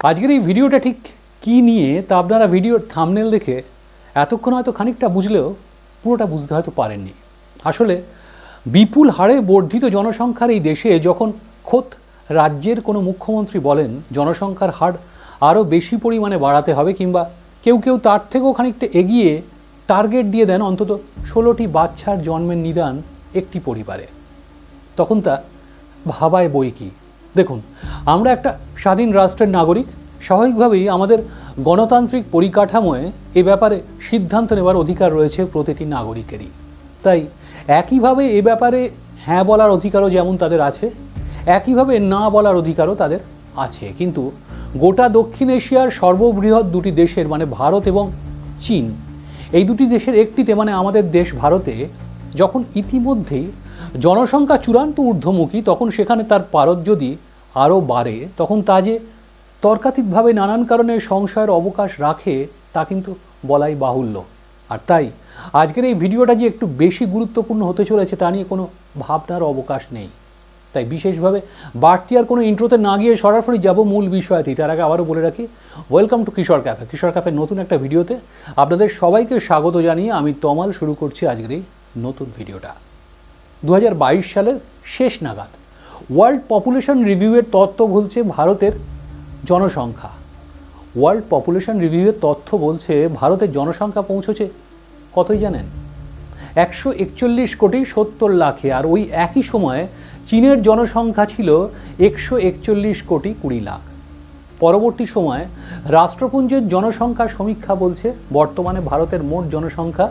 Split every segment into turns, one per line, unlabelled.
আজকের এই ভিডিওটা ঠিক কী নিয়ে তা আপনারা ভিডিওর থাম্বনেল দেখে এতক্ষণ হয়তো খানিকটা বুঝলেও পুরোটা বুঝতে হয়তো পারেননি। আসলে বিপুল হারে বর্ধিত জনসংখ্যার এই দেশে যখন খোদ রাজ্যের কোনো মুখ্যমন্ত্রী বলেন জনসংখ্যার হার আরও বেশি পরিমাণে বাড়াতে হবে, কিংবা কেউ কেউ তার থেকেও খানিকটা এগিয়ে টার্গেট দিয়ে দেন অন্তত 16টি বাচ্চার জন্মের নিদান একটি পরিবারে, তখন তা ভাবায় বই কি। দেখুন, আমরা একটা স্বাধীন রাষ্ট্রের নাগরিক, স্বাভাবিকভাবেই আমাদের গণতান্ত্রিক পরিকাঠামোয় এ ব্যাপারে সিদ্ধান্ত নেওয়ার অধিকার রয়েছে প্রতিটি নাগরিকেরই। তাই একইভাবে এ ব্যাপারে হ্যাঁ বলার অধিকারও যেমন তাদের আছে, একইভাবে না বলার অধিকারও তাদের আছে। কিন্তু গোটা দক্ষিণ এশিয়ার সর্ববৃহৎ দুটি দেশের মানে ভারত এবং চীন, এই দুটি দেশের একটিতে মানে আমাদের দেশ ভারতে যখন ইতিমধ্যেই জনসংখ্যা চূড়ান্ত ঊর্ধ্বমুখী, তখন সেখানে তার পারদ যদি আরও বাড়ে তখন তা যে তর্কাতীতভাবে নানান কারণে সংশয়ের অবকাশ রাখে তা কিন্তু বলাই বাহুল্য। আর তাই আজকের এই ভিডিওটা যে একটু বেশি গুরুত্বপূর্ণ হতে চলেছে তা নিয়ে কোনো ভাবনার অবকাশ নেই। তাই বিশেষভাবে বাড়তি আর কোনো ইন্ট্রোতে না গিয়ে সরাসরি যাব মূল বিষয়টি। তার আগে আবারও বলে রাখি, ওয়েলকাম টু কিশোর ক্যাফে। কিশোর ক্যাফের নতুন একটা ভিডিওতে আপনাদের সবাইকে স্বাগত জানিয়ে আমি তমাল শুরু করছি আজকের এই নতুন ভিডিওটা। 2022 সালের শেষ নাগাদ ওয়ার্ল্ড পপুলেশন রিভিউয়ের তথ্য বলছে ভারতের জনসংখ্যা। ওয়ার্ল্ড পপুলেশন রিভিউয়ের তথ্য বলছে ভারতের জনসংখ্যা পৌঁছেছে কতই জানেন? 141,70,00,000। আর ওই একই সময়ে চীনের জনসংখ্যা ছিল 141,20,00,000। পরবর্তী সময়ে রাষ্ট্রপুঞ্জের জনসংখ্যা সমীক্ষা বলছে বর্তমানে ভারতের মোট জনসংখ্যা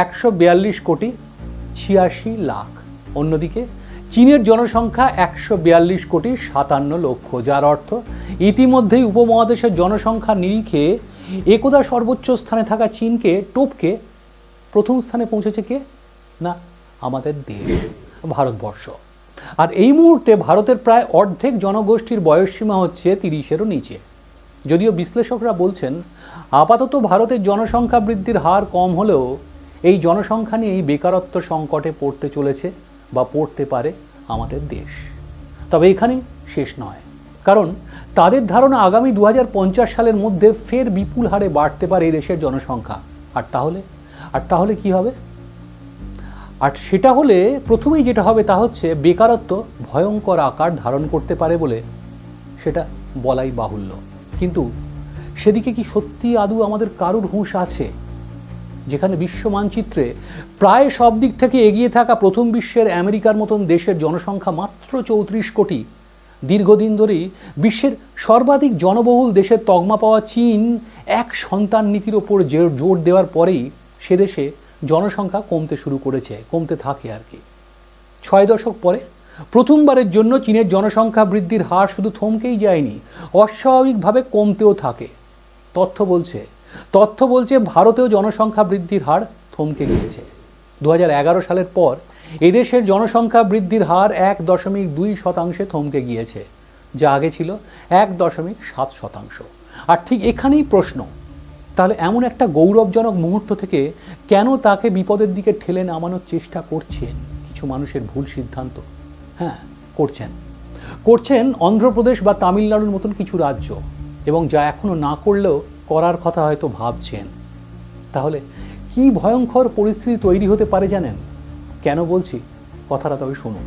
142,86,00,000। অন্যদিকে চীনের জনসংখ্যা 142,57,00,000, যার অর্থ ইতিমধ্যেই উপমহাদেশের জনসংখ্যা নিরিখে একদা সর্বোচ্চ স্থানে থাকা চীনকে টপকে প্রথম স্থানে পৌঁছেছে কে না আমাদের দেশ ভারতবর্ষ। আর এই মুহূর্তে ভারতের প্রায় অর্ধেক জনগোষ্ঠীর বয়সসীমা হচ্ছে 30-এরও নিচে। যদিও বিশ্লেষকরা বলছেন আপাতত ভারতের জনসংখ্যা বৃদ্ধির হার কম হলেও এই জনসংখ্যা নিয়ে এই বেকারত্ব সংকটে পড়তে চলেছে বা পড়তে পারে আমাদের দেশ। তবে এখানেই শেষ নয়, কারণ তাদের ধারণা আগামী 2050 সালের মধ্যে ফের বিপুল হারে বাড়তে পারে এই দেশের জনসংখ্যা। আর তাহলে কি হবে? আর সেটা হলে প্রথমেই যেটা হবে তা হচ্ছে বেকারত্ব ভয়ঙ্কর আকার ধারণ করতে পারে বলে সেটা বলাই বাহুল্য। কিন্তু সেদিকে কি সত্যি আদৌ আমাদের কারুর হুঁশ আছে? যেখানে বিশ্ব মানচিত্রে প্রায় সব দিক থেকে এগিয়ে থাকা প্রথম বিশ্বের আমেরিকার মতন দেশের জনসংখ্যা মাত্র 34 কোটি, দীর্ঘদিন ধরেই বিশ্বের সর্বাধিক জনবহুল দেশের তকমা পাওয়া চীন এক সন্তান নীতির ওপর জোর দেওয়ার পরেই সে দেশে জনসংখ্যা কমতে শুরু করেছে, কমতে থাকে আর কি। 6 দশক পরে প্রথমবারের জন্য চীনের জনসংখ্যা বৃদ্ধির হার শুধু থমকেই যায়নি, অস্বাভাবিকভাবে কমতেও থাকে। তথ্য বলছে ভারতেও জনসংখ্যা বৃদ্ধির হার থমকে গিয়েছে। 2011 সালের পর এদেশের জনসংখ্যা বৃদ্ধির হার 1.2% থমকে গিয়েছে, যা আগে ছিল 1.7%। আর ঠিক এখানেই প্রশ্ন, তাহলে এমন একটা গৌরবজনক মুহূর্ত থেকে কেন তাকে বিপদের দিকে ঠেলে নামানোর চেষ্টা করছেন কিছু মানুষের ভুল সিদ্ধান্ত? হ্যাঁ, করছেন অন্ধ্রপ্রদেশ বা তামিলনাড়ুর মতন কিছু রাজ্য, এবং যা এখনও না করলেও করার কথা হয়তো ভাবছেন। তাহলে কি ভয়ঙ্কর পরিস্থিতি তৈরি হতে পারে জানেন? কেন বলছি কথাটা তবে শুনুন।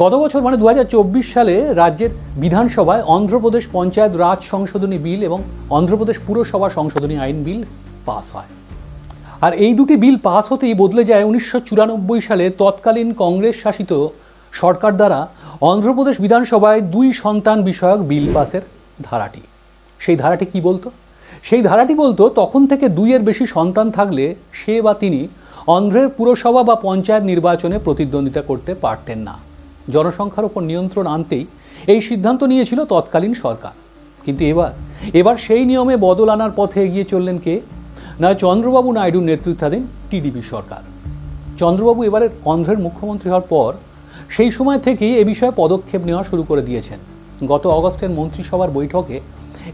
গত বছর মানে 2024 সালে রাজ্যের বিধানসভায় অন্ধ্রপ্রদেশ পঞ্চায়েত রাজ সংশোধনী বিল এবং অন্ধ্রপ্রদেশ পুরসভা সংশোধনী আইন বিল পাস হয়। আর এই দুটি বিল পাস হতেই বদলে যায় 1994 সালে তৎকালীন কংগ্রেস শাসিত সরকার দ্বারা অন্ধ্রপ্রদেশ বিধানসভায় 2 সন্তান বিষয়ক বিল পাসের ধারাটি। সেই ধারাটি কি বলতো? সেই ধারাটি বলতো তখন থেকে 2-এর বেশি সন্তান থাকলে সে বা তিনি অন্ধ্রের পুরসভা বা পঞ্চায়েত নির্বাচনে প্রতিদ্বন্দ্বিতা করতে পারতেন না। জনসংখ্যার উপর নিয়ন্ত্রণ আনতেই এই সিদ্ধান্ত নিয়েছিল তৎকালীন সরকার। কিন্তু এবার সেই নিয়মে বদল আনার পথে এগিয়ে চললেন কে না চন্দ্রবাবু নাইডুর নেতৃত্বাধীন টিডিপি সরকার। চন্দ্রবাবু এবারের অন্ধ্রের মুখ্যমন্ত্রী হওয়ার পর সেই সময় থেকেই এ বিষয়ে পদক্ষেপ নেওয়া শুরু করে দিয়েছেন। গত অগস্টের মন্ত্রিসভার বৈঠকে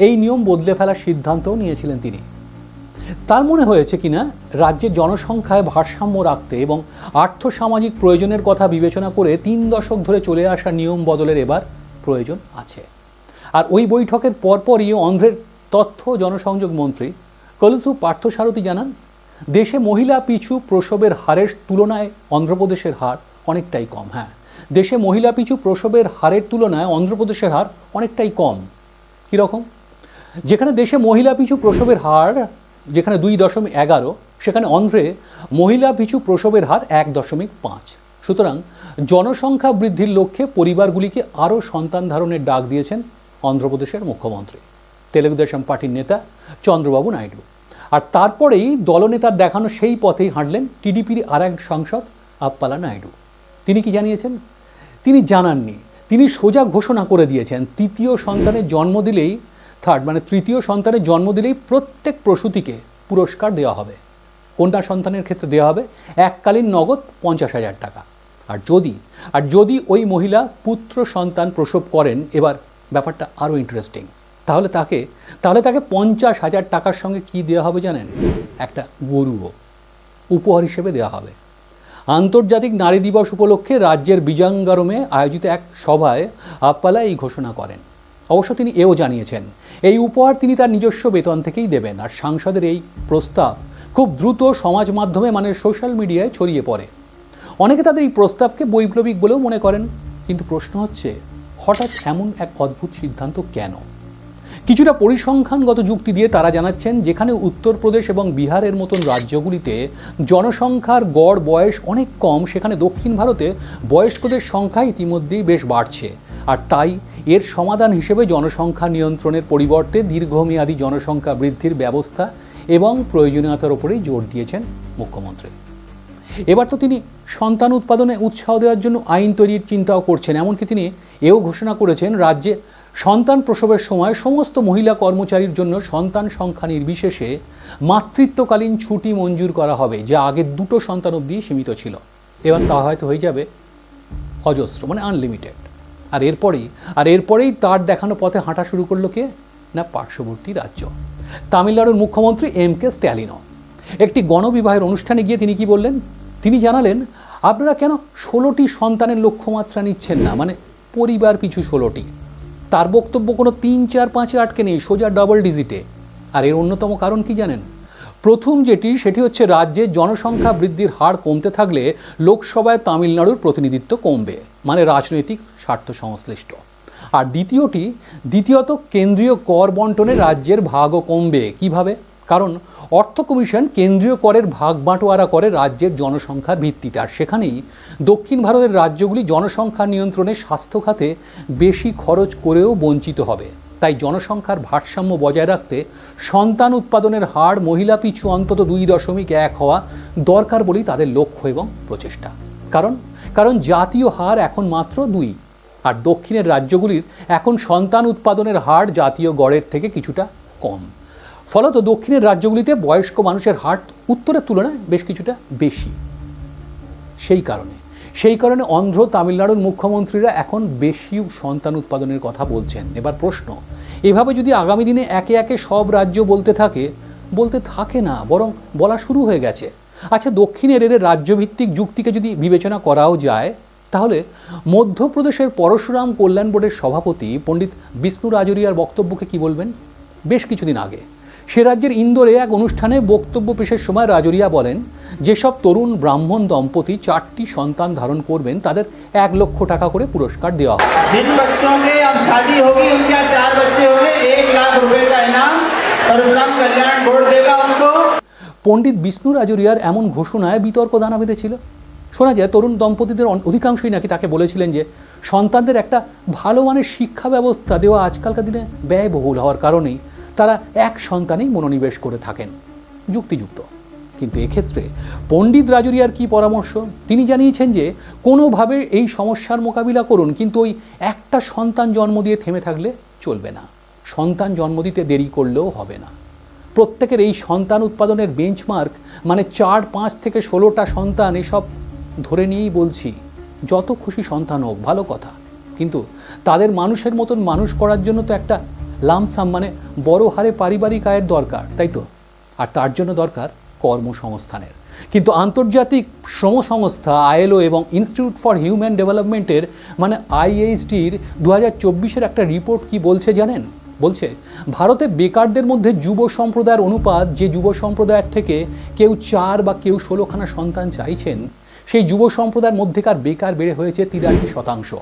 এই নিয়ম বদলে ফেলার সিদ্ধান্তও নিয়েছিলেন তিনি। তার মনে হয়েছে কিনা রাজ্যের জনসংখ্যায় ভারসাম্য রাখতে এবং আর্থসামাজিক প্রয়োজনের কথা বিবেচনা করে 3 দশক ধরে চলে আসা নিয়ম বদলের এবার প্রয়োজন আছে। আর ওই বৈঠকের পরপরই অন্ধ্রের তথ্য জনসংযোগ মন্ত্রী কলসু পার্থসারথী জানান, দেশে মহিলা পিছু প্রসবের হারের তুলনায় অন্ধ্রপ্রদেশের হার অনেকটাই কম। হ্যাঁ, দেশে মহিলা পিছু প্রসবের হারের তুলনায় অন্ধ্রপ্রদেশের হার অনেকটাই কম। কীরকম? যেখানে দেশে মহিলা পিছু প্রসবের হার যেখানে 2.11, সেখানে অন্ধ্রে মহিলা পিছু প্রসবের হার 1.5। সুতরাং জনসংখ্যা বৃদ্ধির লক্ষ্যে পরিবারগুলিকে আরও সন্তান ধারণের ডাক দিয়েছেন অন্ধ্রপ্রদেশের মুখ্যমন্ত্রী তেলেগু দেশম পার্টির নেতা চন্দ্রবাবু নাইডু। আর তারপরেই দলনেতার দেখানো সেই পথেই হাঁটলেন টিডিপির আর এক সাংসদ আপ্পালা নাইডু। তিনি কি জানিয়েছেন? তিনি জানাননি, তিনি সোজা ঘোষণা করে দিয়েছেন তৃতীয় সন্তানের জন্ম দিলেই প্রত্যেক প্রসূতিকে পুরস্কার দেওয়া হবে। কন্যা সন্তানের ক্ষেত্রে দেওয়া হবে এককালীন নগদ 50,000 টাকা। আর যদি ওই মহিলা পুত্র সন্তান প্রসব করেন, এবার ব্যাপারটা আরও ইন্টারেস্টিং, তাহলে তাকে 50,000 টাকার সঙ্গে কি দেওয়া হবে জানেন? একটা গরুও উপহার হিসেবে দেওয়া হবে। আন্তর্জাতিক নারী দিবস উপলক্ষে রাজ্যের বিজাঙ্গারমে আয়োজিত এক সভায় আপ্পালা এই ঘোষণা করেন। অবশ্য তিনি এও জানিয়েছেন এই উপহার তিনি তার নিজস্ব বেতন থেকেই দেবেন। আর সাংসদের এই প্রস্তাব খুব দ্রুত সমাজ মাধ্যমে সোশ্যাল মিডিয়ায় ছড়িয়ে পড়ে। অনেকে তাদের এই প্রস্তাবকে বৈপ্লবিক বলেও মনে করেন। কিন্তু প্রশ্ন হচ্ছে, হঠাৎ এমন এক অদ্ভুত সিদ্ধান্ত কেন? কিছুটা পরিসংখ্যানগত যুক্তি দিয়ে তারা জানাচ্ছেন, যেখানে উত্তরপ্রদেশ এবং বিহারের মতন রাজ্যগুলিতে জনসংখ্যার গড় বয়স অনেক কম, সেখানে দক্ষিণ ভারতে বয়স্কদের সংখ্যা ইতিমধ্যেই বেশ বাড়ছে। আর তাই এর সমাধান হিসেবে জনসংখ্যা নিয়ন্ত্রণের পরিবর্তে দীর্ঘমেয়াদী জনসংখ্যা বৃদ্ধির ব্যবস্থা এবং প্রয়োজনীয়তার উপরেই জোর দিয়েছেন মুখ্যমন্ত্রী। এবার তো তিনি সন্তান উৎপাদনে উৎসাহ দেওয়ার জন্য আইন তৈরির চিন্তাও করছেন। এমনকি তিনি এও ঘোষণা করেছেন, রাজ্যে সন্তান প্রসবের সময় সমস্ত মহিলা কর্মচারীর জন্য সন্তান সংখ্যা নির্বিশেষে মাতৃত্বকালীন ছুটি মঞ্জুর করা হবে, যা আগে 2 সন্তান অবধি সীমিত ছিল। এবার তা হয়তো হয়ে যাবে অজস্র, আনলিমিটেড। আর এরপরেই তার দেখানো পথে হাঁটা শুরু করলো কে না, পার্শ্ববর্তী রাজ্য তামিলনাড়ুর মুখ্যমন্ত্রী এম কে স্ট্যালিনও। একটি গণবিবাহের অনুষ্ঠানে গিয়ে তিনি কি বললেন? তিনি জানালেন, আপনারা কেন 16টি সন্তানের লক্ষ্যমাত্রা নিচ্ছেন না, পরিবার পিছু 16টি। তার বক্তব্য কোনো 3, 4, 5-এ আটকে নেই, সোজা ডাবল ডিজিটে। আর এর অন্যতম কারণ কি জানেন? প্রথম সেটি হচ্ছে রাজ্যে জনসংখ্যা বৃদ্ধির হার কমতে থাকলে লোকসভায় তামিলনাড়ুর প্রতিনিধিত্ব কমবে, রাজনৈতিক স্বার্থ সংশ্লিষ্ট। আর দ্বিতীয়ত কেন্দ্রীয় কর বন্টনে রাজ্যের ভাগও কমবে। কিভাবে? কারণ অর্থ কমিশন কেন্দ্রীয় করের ভাগ বাঁটোয়ারা করে রাজ্যের জনসংখ্যার ভিত্তিতে। আর সেখানেই দক্ষিণ ভারতের রাজ্যগুলি জনসংখ্যা নিয়ন্ত্রণে স্বাস্থ্য খাতে বেশি খরচ করেও বঞ্চিত হবে। তাই জনসংখ্যার ভারসাম্য বজায় রাখতে সন্তান উৎপাদনের হার মহিলা পিছু অন্তত 2.1 হওয়া দরকার বলেই তাদের লক্ষ্য এবং প্রচেষ্টা। কারণ জাতীয় হার এখন মাত্র 2, আর দক্ষিণের রাজ্যগুলির এখন সন্তান উৎপাদনের হার জাতীয় গড়ের থেকে কিছুটা কম। ফলত দক্ষিণের রাজ্যগুলিতে বয়স্ক মানুষের হার উত্তরের তুলনায় বেশ কিছুটা বেশি। সেই কারণে অন্ধ্র তামিলনাড়ুর মুখ্যমন্ত্রীরা এখন বেশি সন্তান উৎপাদনের কথা বলছেন। এবার প্রশ্ন, এভাবে যদি আগামী দিনে একে একে সব রাজ্য বলতে থাকে না, বরং বলা শুরু হয়ে গেছে। আচ্ছা, দক্ষিণের এদের রাজ্যভিত্তিক যুক্তিকে যদি বিবেচনা করাও যায়, তাহলে মধ্যপ্রদেশের পরশুরাম কল্যাণ বোর্ডের সভাপতি পণ্ডিত বিষ্ণু রাজোরিয়ার বক্তব্যকে কি বলবেন? বেশ কিছুদিন আগে সে রাজ্যের ইন্দোরে এক অনুষ্ঠানে বক্তব্য পেশের সময় রাজোরিয়া বলেন, যেসব তরুণ ব্রাহ্মণ দম্পতি 4টি সন্তান ধারণ করবেন তাদের 1 লক্ষ টাকা করে পুরস্কার দেওয়া হবে। পণ্ডিত বিষ্ণু রাজোরিয়ার এমন ঘোষণায় বিতর্ক দানা বেঁধেছিল। শোনা যায় তরুণ দম্পতিদের অধিকাংশই নাকি তাকে বলেছিলেন যে সন্তানদের একটা ভালো মানের শিক্ষা ব্যবস্থা দেওয়া আজকালকার দিনে ব্যয়বহুল হওয়ার কারণেই তারা 1 সন্তানেই মনোনিবেশ করে থাকেন। যুক্তিযুক্ত। কিন্তু এক্ষেত্রে পণ্ডিত রাজোরিয়ার কি পরামর্শ? তিনি জানিয়েছেন যে কোনোভাবে এই সমস্যার মোকাবিলা করুন, কিন্তু ওই একটা সন্তান জন্ম দিয়ে থেমে থাকলে চলবে না। সন্তান জন্ম দিতে দেরি করলেও হবে না। প্রত্যেকের এই সন্তান উৎপাদনের বেঞ্চমার্ক 4, 5 থেকে 16টা সন্তান, এসব ধরে নিয়েই বলছি, যত খুশি সন্তান হোক ভালো কথা, কিন্তু তাদের মানুষের মতন মানুষ করার জন্য তো একটা লামসাম বড় হারে পারিবারিক আয়ের দরকার, তাই তো? আর তার জন্য দরকার কর্মসংস্থানের। কিন্তু আন্তর্জাতিক শ্রম সংস্থা আইএলও এবং ইনস্টিটিউট ফর হিউম্যান ডেভেলপমেন্টের মানে IHDর 2024-এর একটা রিপোর্ট কি বলছে জানেন? বলছে ভারতে বেকারদের মধ্যে যুব সম্প্রদায়ের অনুপাত, যে যুব সম্প্রদায়ের থেকে কেউ 4 বা কেউ 16খানা সন্তান চাইছেন, সেই যুব সম্প্রদায়ের মধ্যেকার বেকার বেড়ে হয়েছে 83%।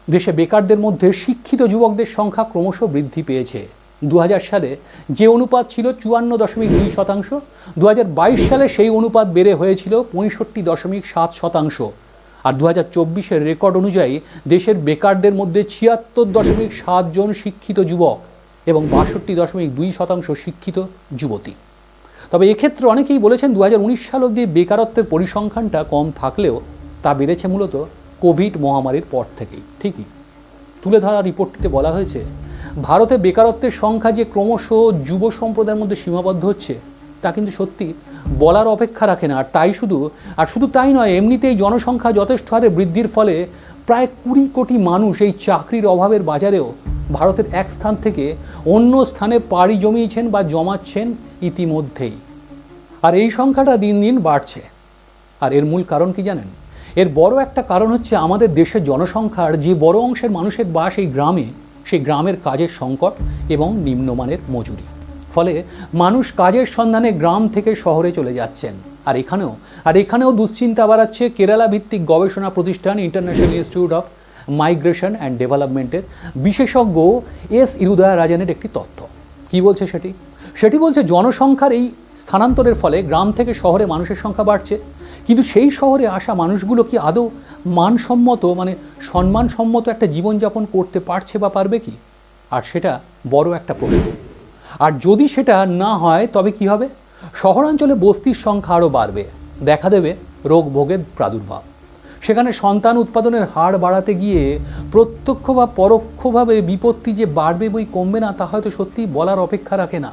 দেশে বেকারদের মধ্যে শিক্ষিত যুবকদের সংখ্যা ক্রমশ বৃদ্ধি পেয়েছে। 2000 সালে যে অনুপাত ছিল 54.2%, 2022 সালে সেই অনুপাত বেড়ে হয়েছিল 65.7%। আর 2024-এর রেকর্ড অনুযায়ী দেশের বেকারদের মধ্যে 76.7 জন শিক্ষিত যুবক এবং 62.2% শিক্ষিত যুবতী। তবে এক্ষেত্রে অনেকেই বলেছেন 2019 সাল অবধি বেকারত্বের পরিসংখ্যানটা কম থাকলেও তা বেড়েছে মূলত কোভিড মহামারীর পর থেকেই। ঠিকই তুলে ধরা রিপোর্টটিতে বলা হয়েছে ভারতে বেকারত্বের সংখ্যা যে ক্রমশ যুব সম্প্রদায়ের মধ্যে সীমাবদ্ধ হচ্ছে তা কিন্তু সত্যি বলার অপেক্ষা রাখে না। আর শুধু তাই নয়, এমনিতেই জনসংখ্যা যথেষ্ট হারে বৃদ্ধির ফলে প্রায় 20 কোটি মানুষ এই চাকরির অভাবের বাজারেও ভারতের এক স্থান থেকে অন্য স্থানে পাড়ি জমিয়েছেন বা জমাচ্ছেন ইতিমধ্যেই। আর এই সংখ্যাটা দিন দিন বাড়ছে। আর এর মূল কারণ কি জানেন? এর বড় একটা কারণ হচ্ছে আমাদের দেশের জনসংখ্যার যে বড় অংশের মানুষের বাস এই গ্রামে, সেই গ্রামের কাজের সংকট এবং নিম্নমানের মজুরি। ফলে মানুষ কাজের সন্ধানে গ্রাম থেকে শহরে চলে যাচ্ছেন। আর এখানেও দুশ্চিন্তা বাড়াচ্ছে কেরালা ভিত্তিক গবেষণা প্রতিষ্ঠান international institute of migration and ডেভেলপমেন্টের বিশেষজ্ঞ S. ইরুদয়ারাজনের একটি তথ্য। কি বলছে সেটি বলছে জনসংখ্যার এই স্থানান্তরের ফলে গ্রাম থেকে শহরে মানুষের সংখ্যা বাড়ছে, কিন্তু সেই শহরে আসা মানুষগুলো কি আদৌ মানসম্মত মানে সম্মানসম্মত একটা জীবনযাপন করতে পারছে বা পারবে কি? আর সেটা বড় একটা প্রশ্ন। আর যদি সেটা না হয় তবে কি হবে? শহরাঞ্চলে বস্তির সংখ্যা আরও বাড়বে, দেখা দেবে রোগ ভোগের প্রাদুর্ভাব। সেখানে সন্তান উৎপাদনের হার বাড়াতে গিয়ে প্রত্যক্ষ বা পরোক্ষভাবে বিপত্তি যে বাড়বে বই কমবে না তা হয়তো সত্যিই বলার অপেক্ষা রাখে না।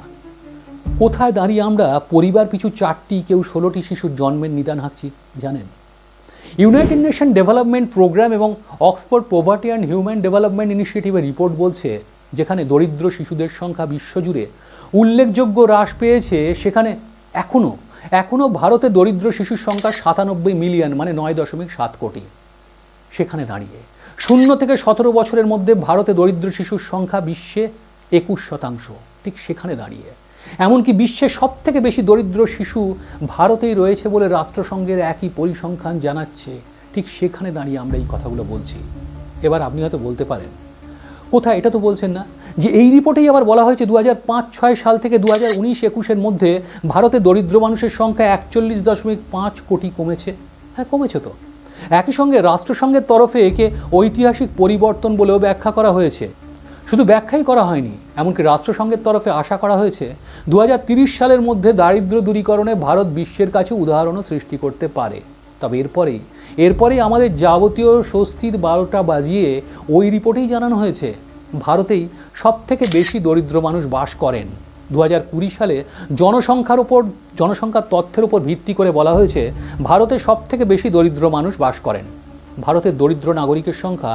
কোথায় দাঁড়িয়ে আমরা পরিবার পিছু 4টি কেউ 16টি শিশুর জন্মের নিদান হাঁকছি জানেন? ইউনাইটেড নেশন ডেভেলপমেন্ট প্রোগ্রাম এবং Oxford poverty and human development ইনিশিয়েটিভের রিপোর্ট বলছে যেখানে দরিদ্র শিশুদের সংখ্যা বিশ্বজুড়ে উল্লেখযোগ্য হ্রাস পেয়েছে, সেখানে এখনও ভারতে দরিদ্র শিশুর সংখ্যা 97 মিলিয়ন মানে 9.7 কোটি। সেখানে দাঁড়িয়ে 0 থেকে 17 বছরের মধ্যে ভারতে দরিদ্র শিশুর সংখ্যা বিশ্বে 21%। ঠিক সেখানে দাঁড়িয়ে এমনকি বিশ্বের সবথেকে বেশি দরিদ্র শিশু ভারতেই রয়েছে বলে রাষ্ট্রসংঘের একই পরিসংখ্যান জানাচ্ছে। ঠিক সেখানে দাঁড়িয়ে আমরা এই কথাগুলো বলছি। এবার আপনি হয়তো বলতে পারেন, কোথায়? এটা তো বলছেন না যে এই রিপোর্টেই আবার বলা হয়েছে 2005-06 সাল থেকে 2019-21-এর মধ্যে ভারতে দরিদ্র মানুষের সংখ্যা 41.5 কোটি কমেছে। হ্যাঁ, কমেছে তো। একই সঙ্গে রাষ্ট্রসংঘের তরফে একে ঐতিহাসিক পরিবর্তন বলেও ব্যাখ্যা করা হয়েছে। শুধু ব্যাখ্যাই করা হয়নি, এমনকি রাষ্ট্রসংঘের তরফে আশা করা হয়েছে 2030 সালের মধ্যে দারিদ্র্য দূরীকরণে ভারত বিশ্বের কাছে উদাহরণও সৃষ্টি করতে পারে। তবে এরপরেই আমাদের যাবতীয় স্বস্তির 12টা বাজিয়ে ওই রিপোর্টেই জানানো হয়েছে ভারতেই সবথেকে বেশি দরিদ্র মানুষ বাস করেন। 2020 সালে জনসংখ্যার তথ্যের উপর ভিত্তি করে বলা হয়েছে ভারতে সবথেকে বেশি দরিদ্র মানুষ বাস করেন। ভারতের দরিদ্র নাগরিকের সংখ্যা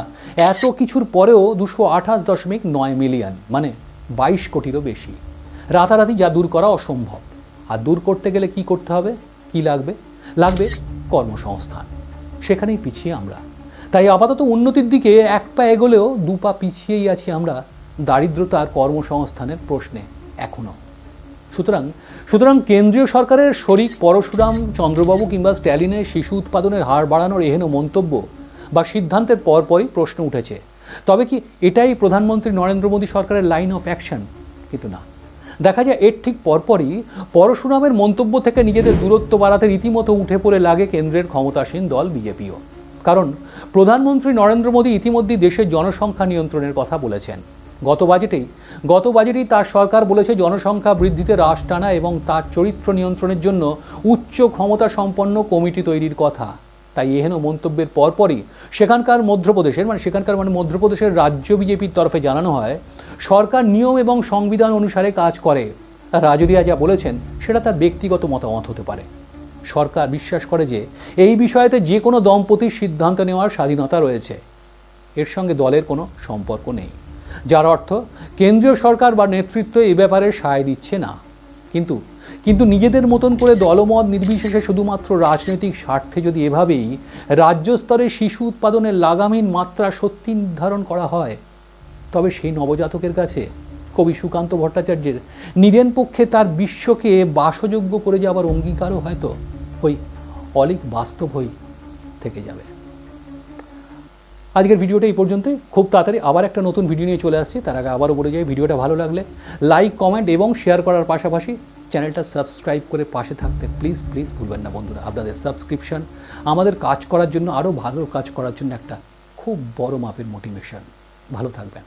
এত কিছুর পরেও 228.9 মিলিয়ন মানে 22 কোটিরও বেশি। রাতারাতি যা দূর করা অসম্ভব। আর দূর করতে গেলে কি করতে হবে? কি লাগবে কর্মসংস্থান। সেখানেই পিছিয়ে আমরা। তাই আপাতত উন্নতির দিকে এক পা এগোলেও 2 পা পিছিয়েই আছি আমরা দারিদ্রতা আর কর্মসংস্থানের প্রশ্নে এখনও। সুতরাং কেন্দ্রীয় সরকারের শরিক পরশুরাম চন্দ্রবাবু কিংবা স্ট্যালিনের শিশু উৎপাদনের হার বাড়ানোর এহেন মন্তব্য বা সিদ্ধান্তের পরপরই প্রশ্ন উঠেছে, তবে কি এটাই প্রধানমন্ত্রী নরেন্দ্র মোদী সরকারের লাইন অফ অ্যাকশন? কিন্তু না, দেখা যায় এর ঠিক পরপরই পরশুরামের মন্তব্য থেকে নিজেদের দূরত্ব বাড়াতে রীতিমতো উঠে পড়ে লাগে কেন্দ্রের ক্ষমতাসীন দল বিজেপিও। কারণ প্রধানমন্ত্রী নরেন্দ্র মোদী ইতিমধ্যেই দেশের জনসংখ্যা নিয়ন্ত্রণের কথা বলেছেন। গত বাজেটেই তার সরকার বলেছে জনসংখ্যা বৃদ্ধিতে রাশ টানা এবং তার চরিত্র নিয়ন্ত্রণের জন্য উচ্চ ক্ষমতা সম্পন্ন কমিটি তৈরির কথা। তাই এহেন মন্তব্যের পরপরই সেখানকার মধ্যপ্রদেশের রাজ্য বিজেপির তরফে জানানো হয় সরকার নিয়ম এবং সংবিধান অনুসারে কাজ করে। রাজরিয়া যা বলেছেন সেটা তার ব্যক্তিগত মতামত হতে পারে। সরকার বিশ্বাস করে যে এই বিষয়েতে যে কোনো দম্পতির সিদ্ধান্ত নেওয়ার স্বাধীনতা রয়েছে, এর সঙ্গে দলের কোনো সম্পর্ক নেই। যার অর্থ কেন্দ্রীয় সরকার বা নেতৃত্ব এই ব্যাপারে সায় দিচ্ছে না। কিন্তু কিন্তু নিজেদের মতন করে দলমত নির্বিশেষে শুধুমাত্র রাজনৈতিক স্বার্থে যদি এভাবেই রাজ্য স্তরে শিশু উৎপাদনের লাগামহীন মাত্রা সত্যি নির্ধারণ করা হয়, তবে সেই নবজাতকের কাছে কবি সুকান্ত ভট্টাচার্যের নিদেন পক্ষে তার বিশ্বকে বাসযোগ্য করে যাবার অঙ্গীকারও হয়তো ওই অলিক বাস্তব হয়ে থেকে যাবে। আজকের ভিডিওটা এই পর্যন্তই। খুব তাড়াতাড়ি আবার একটা নতুন ভিডিও নিয়ে চলে আসছি। তার আগে আবারও বলে যাই, ভিডিওটা ভালো লাগলে লাইক, কমেন্ট এবং শেয়ার করার পাশাপাশি চ্যানেলটা সাবস্ক্রাইব করে পাশে থাকতে প্লিজ ভুলবেন না বন্ধুরা। আপনাদের সাবস্ক্রিপশন আমাদের কাজ করার জন্য, আরও ভালো কাজ করার জন্য একটা খুব বড় মাপের মোটিভেশন। ভালো থাকবেন।